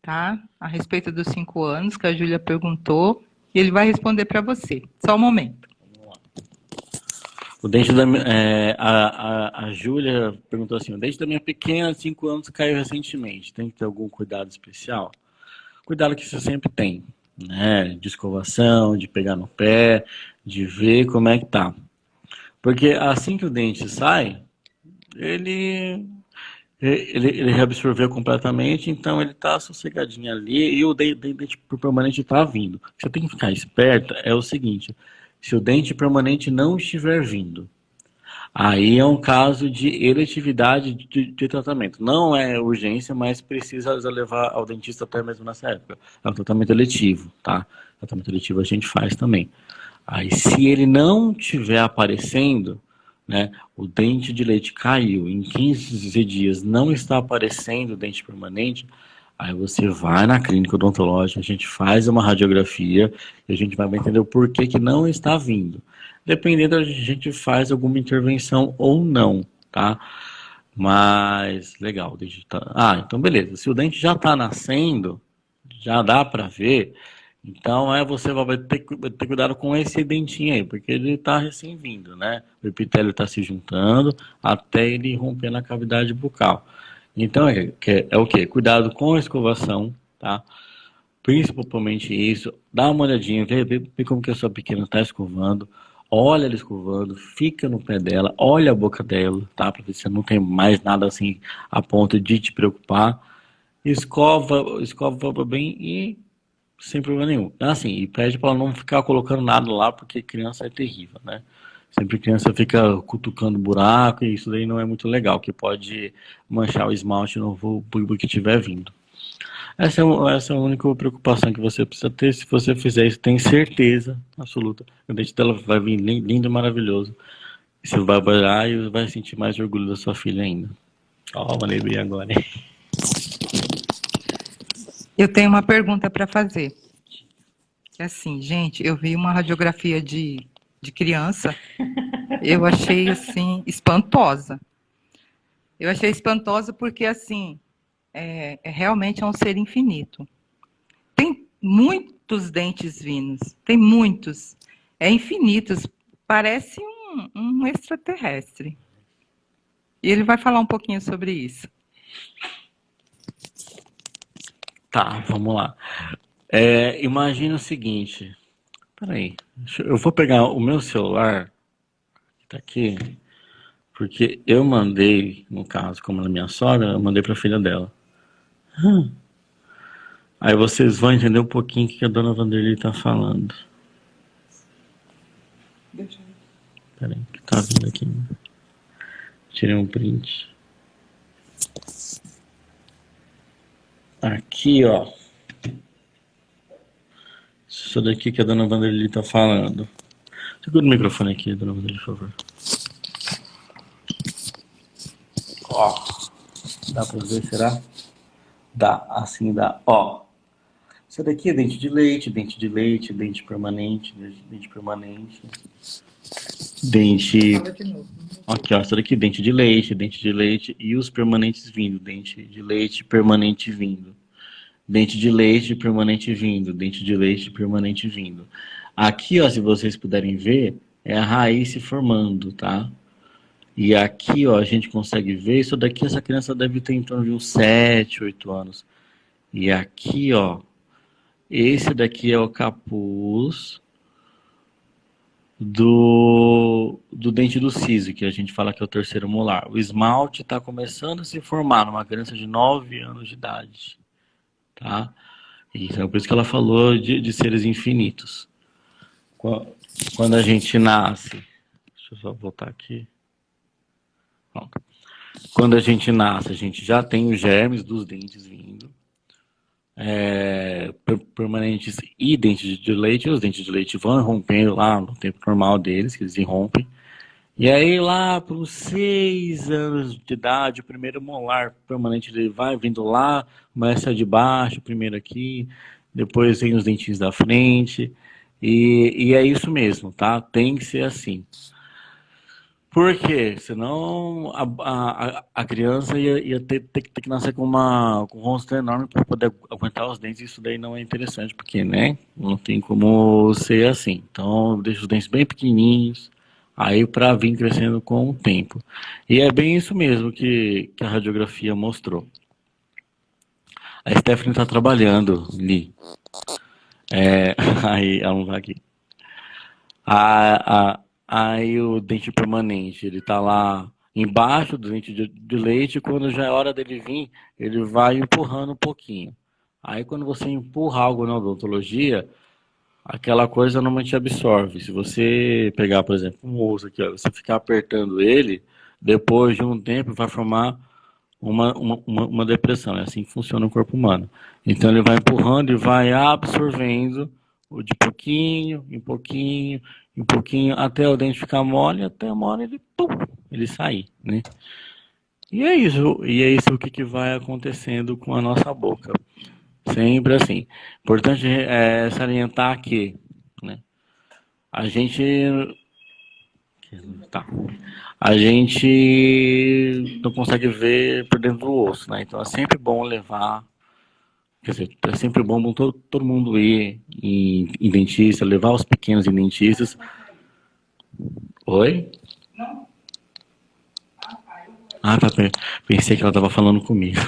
Speaker 1: tá? A respeito dos 5 anos que a Júlia perguntou. E ele vai responder para você. Só um momento.
Speaker 3: O dente da a Júlia perguntou assim: o dente da minha pequena, de 5 anos, caiu recentemente. Tem que ter algum cuidado especial? Cuidado que você sempre tem, né? De escovação, de pegar no pé, de ver como é que tá. Porque assim que o dente sai, ele ele reabsorveu completamente, então ele está sossegadinho ali e o dente permanente está vindo. O que você tem que ficar esperto é o seguinte: se o dente permanente não estiver vindo, aí é um caso de eletividade de tratamento. Não é urgência, mas precisa levar ao dentista até mesmo nessa época. É um tratamento eletivo, tá? Tratamento eletivo a gente faz também. Aí, se ele não estiver aparecendo, né, o dente de leite caiu, em 15 dias não está aparecendo o dente permanente, aí você vai na clínica odontológica, a gente faz uma radiografia e a gente vai entender o porquê que não está vindo. Dependendo, a gente faz alguma intervenção ou não, tá? Mas, legal, o dente tá... Ah, então beleza. Se o dente já está nascendo, já dá para ver, então você vai ter cuidado com esse dentinho aí, porque ele está recém-vindo, né? O epitélio está se juntando até ele romper na cavidade bucal. Então é o quê? Cuidado com a escovação, tá? Principalmente isso. Dá uma olhadinha, vê como que a sua pequena está escovando. Olha ela escovando, fica no pé dela, olha a boca dela, tá? Para ver se não tem mais nada assim a ponto de te preocupar. Escova bem e sem problema nenhum. Assim, e pede para ela não ficar colocando nada lá, porque criança é terrível, né? Sempre criança fica cutucando buraco e isso daí não é muito legal, que pode manchar o esmalte novo que estiver vindo. Essa é a única preocupação que você precisa ter. Se você fizer isso, tem certeza absoluta. O dente dela vai vir lindo e maravilhoso. E você vai olhar e vai sentir mais orgulho da sua filha ainda. Ó, mandei bem agora, hein?
Speaker 1: Eu tenho uma pergunta para fazer. Que assim, gente, eu vi uma radiografia de criança, eu achei assim espantosa. Eu achei espantosa porque assim, realmente é um ser infinito. Tem muitos dentes vindo, tem muitos, infinitos, parece um extraterrestre. E ele vai falar um pouquinho sobre isso.
Speaker 3: Tá, vamos lá. Imagina o seguinte. Peraí, eu vou pegar o meu celular, que tá aqui, porque eu mandei, no caso, como ela é minha sogra, eu mandei pra filha dela. Aí vocês vão entender um pouquinho o que a dona Vanderlei tá falando. Peraí, que tá vindo aqui. Tirei um print. Aqui, ó. Isso daqui que a dona Vanderlei tá falando. Segura o microfone aqui, dona Vanderlei, por favor. Ó. Dá pra ver, será? Dá, assim dá. Ó. Isso daqui é dente de leite, dente de leite, dente permanente, dente permanente. Dente. Aqui, ó. Isso daqui, dente de leite e os permanentes vindo. Dente de leite, permanente vindo. Dente de leite, permanente vindo. Dente de leite, permanente vindo. Aqui, ó, se vocês puderem ver, é a raiz se formando, tá? E aqui, ó, a gente consegue ver, isso daqui, essa criança deve ter em torno de uns 7, 8 anos. E aqui, ó, esse daqui é o capuz do dente do siso, que a gente fala que é o terceiro molar. O esmalte está começando a se formar numa criança de 9 anos de idade, tá? Então, por isso que ela falou de seres infinitos. Quando a gente nasce... Deixa eu só voltar aqui. Pronto. Quando a gente nasce, a gente já tem os germes dos dentes vindo. Permanentes e dentes de leite. Os dentes de leite vão rompendo lá no tempo normal deles, que eles irrompem. E aí lá para os 6 anos de idade, o primeiro molar permanente dele vai vindo lá, começa de baixo, primeiro aqui, depois vem os dentinhos da frente. E é isso mesmo, tá? Tem que ser assim. Por quê? Senão a criança ia ter que nascer com um rosto enorme para poder aguentar os dentes. Isso daí não é interessante, porque, né? Não tem como ser assim. Então, deixa os dentes bem pequenininhos, aí para vir crescendo com o tempo. E é bem isso mesmo que a radiografia mostrou. A Stephanie está trabalhando ali. Aí, ela não tá aqui. Aí o dente permanente, ele tá lá embaixo do dente de leite, e quando já é hora dele vir, ele vai empurrando um pouquinho. Aí quando você empurra algo na odontologia, aquela coisa normalmente absorve. Se você pegar, por exemplo, um osso aqui, ó, você ficar apertando ele, depois de um tempo vai formar uma depressão. É assim que funciona o corpo humano. Então ele vai empurrando e vai absorvendo de pouquinho, em pouquinho, em pouquinho, até o dente ficar mole, até uma hora ele, pum, ele sair, né? E é isso o que vai acontecendo com a nossa boca. Sempre assim. Importante é salientar que, né, a gente tá. A gente não consegue ver por dentro do osso, né? Então é sempre bom levar. Quer dizer, é sempre bom todo mundo ir em dentista, levar os pequenos em dentistas. Oi? Ah, tá. Pensei que ela estava falando comigo.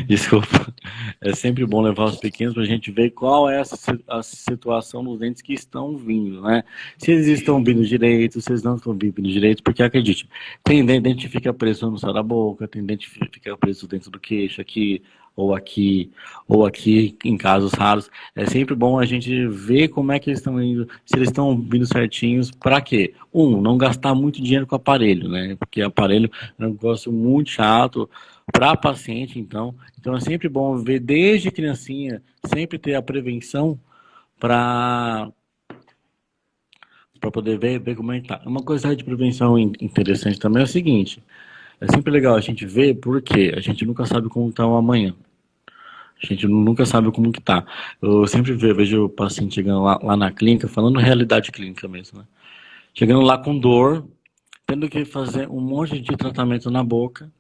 Speaker 3: Desculpa. É sempre bom levar os pequenos para a gente ver qual é a situação dos dentes que estão vindo, né? Se eles estão vindo direito, se eles não estão vindo direito, porque acredite, tem dente que fica preso no céu da boca, tem dente que fica preso dentro do queixo, aqui, ou aqui, em casos raros. É sempre bom a gente ver como é que eles estão indo, se eles estão vindo certinhos, para quê? Não gastar muito dinheiro com aparelho, né? Porque aparelho é um negócio muito chato para paciente, então é sempre bom ver desde criancinha, sempre ter a prevenção para poder ver como é que tá. Uma coisa de prevenção interessante também é o seguinte, é sempre legal a gente ver porque a gente nunca sabe como está o amanhã. A gente nunca sabe como que tá. Eu sempre vejo o paciente chegando lá na clínica, falando realidade clínica mesmo, né? Chegando lá com dor, tendo que fazer um monte de tratamento na boca,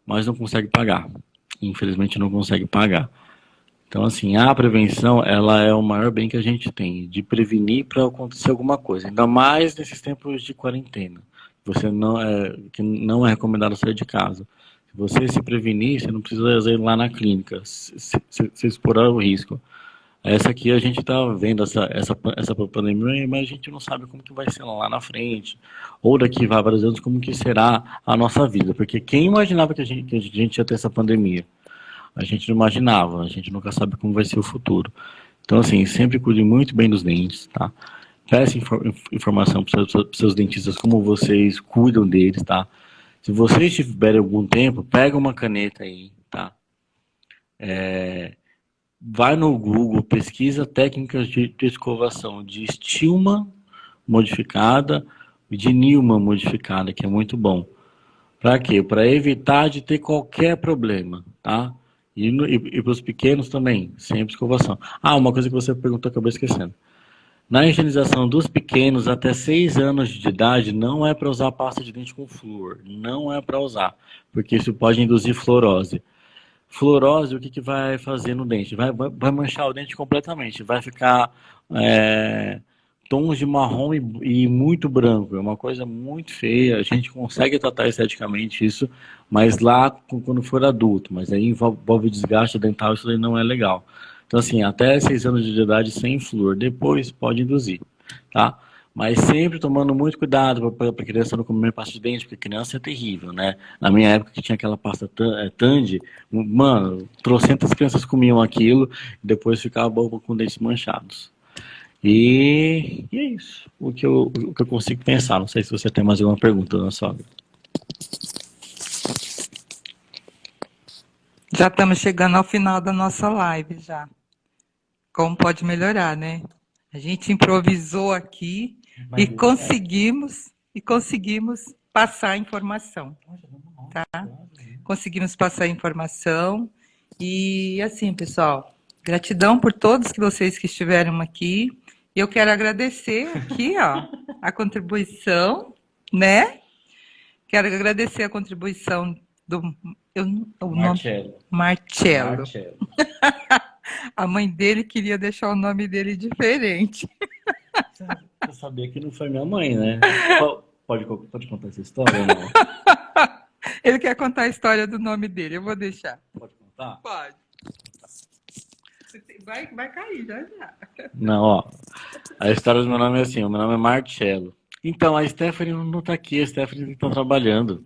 Speaker 3: mas não consegue pagar. Infelizmente não consegue pagar. Então, assim, a prevenção, ela é o maior bem que a gente tem, de prevenir para acontecer alguma coisa. Ainda mais nesses tempos de quarentena. Que não é recomendado sair de casa. Se você se prevenir, você não precisa ir lá na clínica, se expor ao risco. Essa aqui a gente está vendo essa pandemia, mas a gente não sabe como que vai ser lá na frente, ou daqui a vários anos, como que será a nossa vida. Porque quem imaginava que a gente ia ter essa pandemia? A gente não imaginava, a gente nunca sabe como vai ser o futuro. Então, assim, sempre cuide muito bem dos dentes, tá? Peça informação para os seus dentistas, como vocês cuidam deles, tá? Se vocês tiverem algum tempo, pega uma caneta aí, tá? Vai no Google, pesquisa técnicas de escovação de Stillman modificada e de Newman modificada, que é muito bom. Para quê? Para evitar de ter qualquer problema, tá? E para os pequenos também, sempre escovação. Ah, uma coisa que você perguntou, acabei esquecendo. Na higienização dos pequenos até 6 anos de idade, não é para usar pasta de dente com flúor. Não é para usar, porque isso pode induzir fluorose. Fluorose, o que vai fazer no dente? Vai manchar o dente completamente. Vai ficar tons de marrom e muito branco. É uma coisa muito feia. A gente consegue tratar esteticamente isso, mas lá quando for adulto. Mas aí envolve desgaste dental, isso aí não é legal. Então, assim, até 6 anos de idade sem flúor. Depois pode induzir, tá? Mas sempre tomando muito cuidado para a criança não comer pasta de dente, porque criança é terrível, né? Na minha época que tinha aquela pasta Tandy, mano, trocentas crianças comiam aquilo e depois ficava com dentes manchados. E é isso, o que eu consigo pensar. Não sei se você tem mais alguma pergunta, dona sogra.
Speaker 1: Já estamos chegando ao final da nossa live já. Como pode melhorar, né? A gente improvisou aqui e conseguimos passar a informação, tá? Conseguimos passar a informação e assim, pessoal, gratidão por todos vocês que estiveram aqui. Eu quero agradecer aqui, ó, a contribuição, né? Quero agradecer a contribuição do o nome
Speaker 3: Marcelo.
Speaker 1: Marcelo.
Speaker 3: Marcelo.
Speaker 1: A mãe dele queria deixar o nome dele diferente.
Speaker 3: Você sabia que não foi minha mãe, né? Pode contar essa história ou não?
Speaker 1: Ele quer contar a história do nome dele, eu vou deixar.
Speaker 3: Pode contar?
Speaker 1: Pode. Vai cair já já.
Speaker 3: Não, ó. A história do meu nome é assim, o meu nome é Marcelo. Então, a Stephanie não tá aqui, a Stephanie tá trabalhando.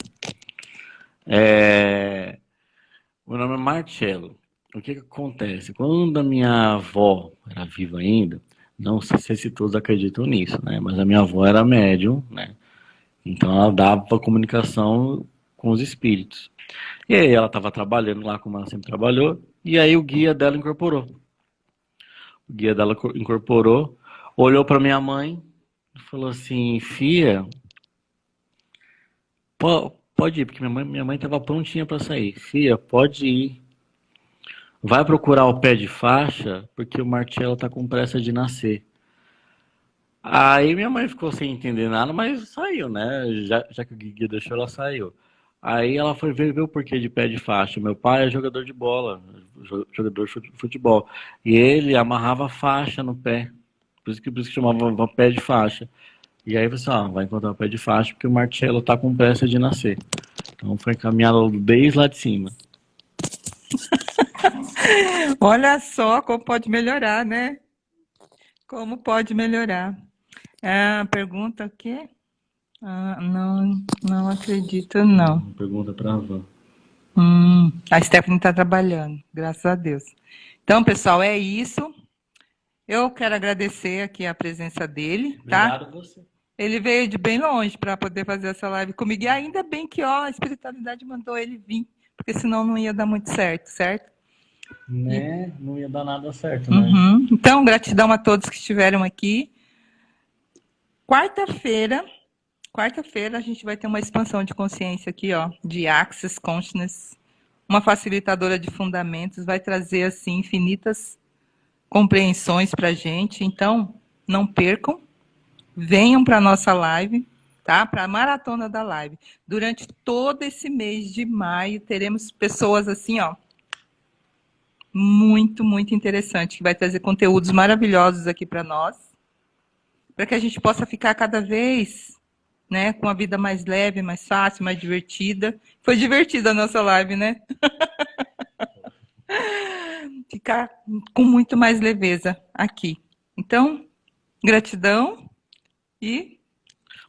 Speaker 3: O meu nome é Marcelo. O que que acontece? Quando a minha avó era viva ainda, não sei se todos acreditam nisso, né? Mas a minha avó era médium, né? Então ela dava comunicação com os espíritos. E aí ela estava trabalhando lá como ela sempre trabalhou, e aí o guia dela incorporou. O guia dela incorporou, olhou para minha mãe e falou assim: Fia, pode ir, porque minha mãe estava prontinha para sair. Fia, pode ir. Vai procurar o pé de faixa, porque o Marcelo tá com pressa de nascer. Aí minha mãe ficou sem entender nada, mas saiu, né? Já que o guia deixou, ela saiu. Aí ela foi ver o porquê de pé de faixa. Meu pai é jogador de bola, jogador de futebol. E ele amarrava faixa no pé. Por isso que chamava pé de faixa. E aí você, vai encontrar o pé de faixa, porque o Marcelo tá com pressa de nascer. Então foi encaminhado desde lá de cima.
Speaker 1: Olha só como pode melhorar, né? Como pode melhorar. Ah, pergunta o quê? Ah, não acredito, não.
Speaker 3: Pergunta pra Van.
Speaker 1: A Stephanie está trabalhando, graças a Deus. Então, pessoal, é isso. Eu quero agradecer aqui a presença dele, tá?
Speaker 3: Obrigado a você.
Speaker 1: Ele veio de bem longe para poder fazer essa live comigo. E ainda bem que, ó, a espiritualidade mandou ele vir, porque senão não ia dar muito certo, certo?
Speaker 3: Né? Não ia dar nada certo, né?
Speaker 1: Uhum. Então, gratidão a todos que estiveram aqui. Quarta-feira a gente vai ter uma expansão de consciência aqui, ó, de Access Consciousness, uma facilitadora de fundamentos, vai trazer, assim, infinitas compreensões para a gente. Então, não percam, venham para a nossa live, tá? Para a maratona da live. Durante todo esse mês de maio, teremos pessoas assim, ó, muito, muito interessante, que vai trazer conteúdos maravilhosos aqui para nós, para que a gente possa ficar cada vez, né, com a vida mais leve, mais fácil, mais divertida. Foi divertida a nossa live, né? Ficar com muito mais leveza aqui. Então, gratidão e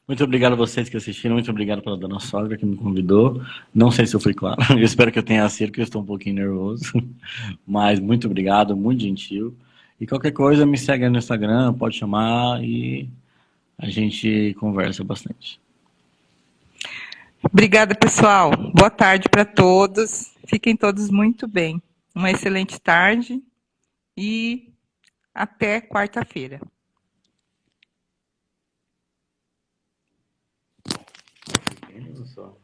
Speaker 3: Muito obrigado a vocês que assistiram, muito obrigado pela dona sogra que me convidou. Não sei se eu fui claro, eu espero que eu tenha sido, porque eu estou um pouquinho nervoso. Mas muito obrigado, muito gentil. E qualquer coisa, me segue aí no Instagram, pode chamar e a gente conversa bastante.
Speaker 1: obrigada, pessoal. Boa tarde para todos. Fiquem todos muito bem. Uma excelente tarde e até quarta-feira.
Speaker 3: Só.